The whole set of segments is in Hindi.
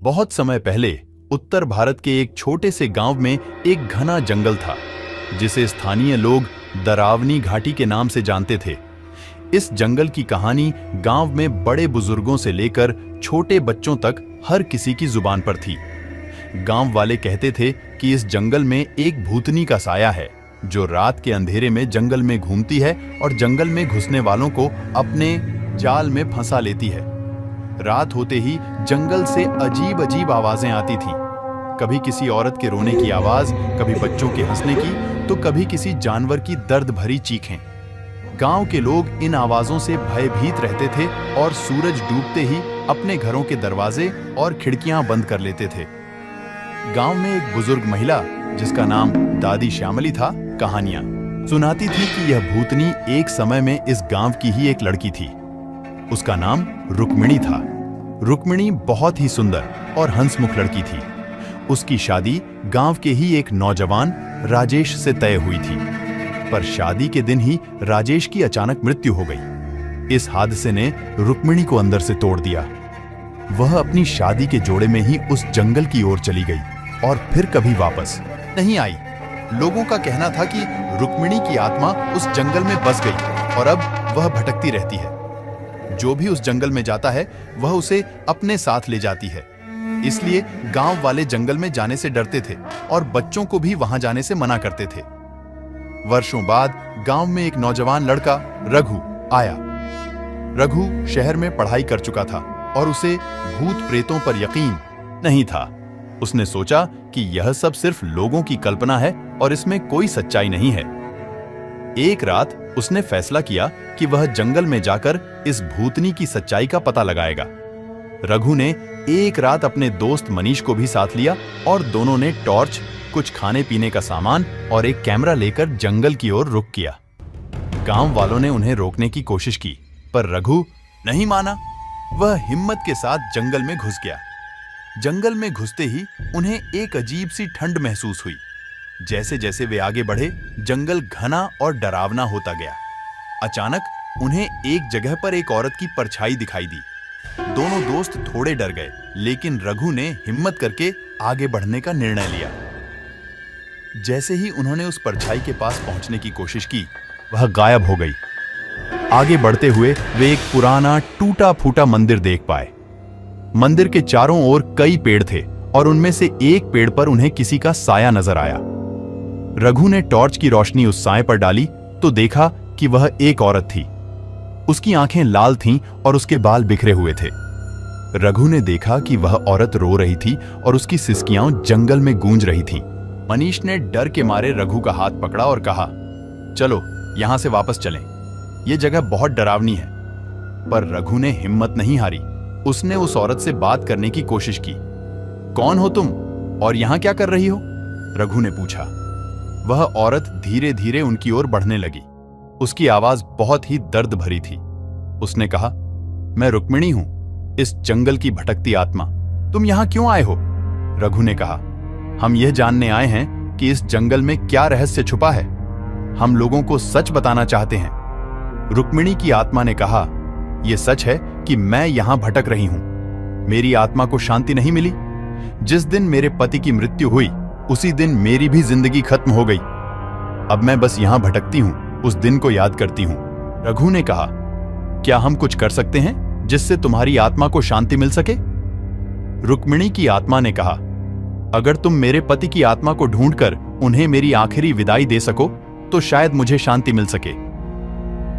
बहुत समय पहले उत्तर भारत के एक छोटे से गांव में एक घना जंगल था, जिसे स्थानीय लोग डरावनी घाटी के नाम से जानते थे। इस जंगल की कहानी गांव में बड़े बुजुर्गों से लेकर छोटे बच्चों तक हर किसी की जुबान पर थी। गांव वाले कहते थे कि इस जंगल में एक भूतनी का साया है, जो रात के अंधेरे में जंगल में घूमती है और जंगल में घुसने वालों को अपने जाल में फंसा लेती है। रात होते ही जंगल से अजीब अजीब आवाजें आती थीं। कभी किसी औरत के रोने की आवाज, कभी बच्चों के हंसने की, तो कभी किसी जानवर की दर्द भरी चीखें। गांव के लोग इन आवाजों से भयभीत रहते थे और सूरज डूबते ही अपने घरों के दरवाजे और खिड़कियां बंद कर लेते थे। गांव में एक बुजुर्ग महिला, जिसका नाम दादी श्यामली था, कहानियां सुनाती थी कि यह भूतनी एक समय में इस गांव की ही एक लड़की थी। उसका नाम रुक्मिणी था। रुक्मिणी बहुत ही सुंदर और हंसमुख लड़की थी। उसकी शादी गांव के ही एक नौजवान राजेश से तय हुई थी, पर शादी के दिन ही राजेश की अचानक मृत्यु हो गई। इस हादसे ने रुक्मिणी को अंदर से तोड़ दिया। वह अपनी शादी के जोड़े में ही उस जंगल की ओर चली गई और फिर कभी वापस नहीं आई। लोगों का कहना था कि रुक्मिणी की आत्मा उस जंगल में बस गई और अब वह भटकती रहती है। जो भी उस जंगल में जाता है, वह उसे अपने साथ ले जाती है। इसलिए गांव वाले जंगल में जाने से डरते थे और बच्चों को भी वहां जाने से मना करते थे। वर्षों बाद गांव में एक नौजवान लड़का रघु आया। रघु शहर में पढ़ाई कर चुका था और उसे भूत प्रेतों पर यकीन नहीं था। उसने सोचा कि यह सब सिर्फ लोगों की कल्पना है और इसमें कोई सच्चाई नहीं है। एक रात उसने फैसला किया कि वह जंगल में जाकर इस भूतनी की सच्चाई का पता लगाएगा। रघु ने एक रात अपने दोस्त मनीष को भी साथ लिया और दोनों ने टॉर्च, कुछ खाने पीने का सामान और एक कैमरा लेकर जंगल की ओर रुख किया। गांव वालों ने उन्हें रोकने की कोशिश की, पर रघु नहीं माना। वह हिम्मत के साथ जंगल में घुस गया। जंगल में घुसते ही उन्हें एक अजीब सी ठंड महसूस हुई। जैसे जैसे वे आगे बढ़े, जंगल घना और डरावना होता गया। अचानक उन्हें एक जगह पर एक औरत की परछाई दिखाई दी। दोनों दोस्त थोड़े डर गए, लेकिन रघु ने हिम्मत करके आगे बढ़ने का निर्णय लिया। जैसे ही उन्होंने उस परछाई के पास पहुंचने की कोशिश की, वह गायब हो गई। आगे बढ़ते हुए वे एक पुराना टूटा फूटा मंदिर देख पाए। मंदिर के चारों ओर कई पेड़ थे और उनमें से एक पेड़ पर उन्हें किसी का साया नजर आया। रघु ने टॉर्च की रोशनी उस साए पर डाली तो देखा कि वह एक औरत थी। उसकी आंखें लाल थीं और उसके बाल बिखरे हुए थे। रघु ने देखा कि वह औरत रो रही थी और उसकी सिसकियां जंगल में गूंज रही थीं। मनीष ने डर के मारे रघु का हाथ पकड़ा और कहा, चलो यहां से वापस चलें। यह जगह बहुत डरावनी है। पर रघु ने हिम्मत नहीं हारी। उसने उस औरत से बात करने की कोशिश की। कौन हो तुम और यहां क्या कर रही हो? रघु ने पूछा। वह औरत धीरे धीरे उनकी ओर बढ़ने लगी। उसकी आवाज बहुत ही दर्द भरी थी। उसने कहा, मैं रुक्मिणी हूं, इस जंगल की भटकती आत्मा। तुम यहां क्यों आए हो? रघु ने कहा, हम यह जानने आए हैं कि इस जंगल में क्या रहस्य छुपा है। हम लोगों को सच बताना चाहते हैं। रुक्मिणी की आत्मा ने कहा, यह सच है कि मैं यहां भटक रही हूं। मेरी आत्मा को शांति नहीं मिली। जिस दिन मेरे पति की मृत्यु हुई, उसी दिन मेरी भी जिंदगी खत्म हो गई। अब मैं बस यहां भटकती हूं, उस दिन को याद करती हूं। रघु ने कहा, क्या हम कुछ कर सकते हैं जिससे तुम्हारी आत्मा को शांति मिल सके? रुक्मिणी की आत्मा ने कहा, अगर तुम मेरे पति की आत्मा को ढूंढकर उन्हें मेरी आखिरी विदाई दे सको तो शायद मुझे शांति मिल सके।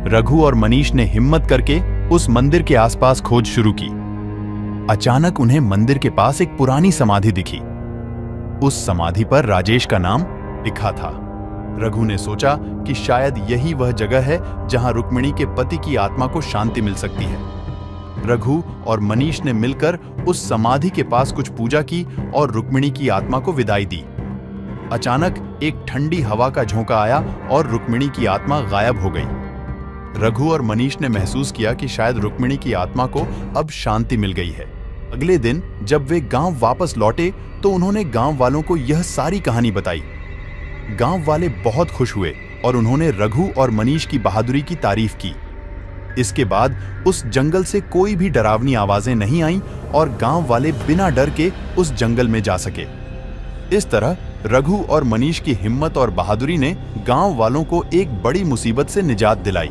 रघु और मनीष ने हिम्मत करके उस मंदिर के आसपास खोज शुरू की। अचानक उन्हें मंदिर के पास एक पुरानी समाधि दिखी। उस समाधि पर राजेश का नाम लिखा था। रघु ने सोचा कि शायद यही वह जगह है जहां रुक्मिणी के पति की आत्मा को शांति मिल सकती है। रघु और मनीष ने मिलकर उस समाधि के पास कुछ पूजा की और रुक्मिणी की आत्मा को विदाई दी। अचानक एक ठंडी हवा का झोंका आया और रुक्मिणी की आत्मा गायब हो गई। रघु और मनीष ने महसूस किया कि शायद रुक्मिणी की आत्मा को अब शांति मिल गई है। अगले दिन जब वे गांव वापस लौटे तो उन्होंने गांव वालों को यह सारी कहानी बताई। गांव वाले बहुत खुश हुए और उन्होंने रघु और मनीष की बहादुरी की तारीफ की। इसके बाद उस जंगल से कोई भी डरावनी आवाजें नहीं आईं और गांव वाले बिना डर के उस जंगल में जा सके। इस तरह रघु और मनीष की हिम्मत और बहादुरी ने गांव वालों को एक बड़ी मुसीबत से निजात दिलाई।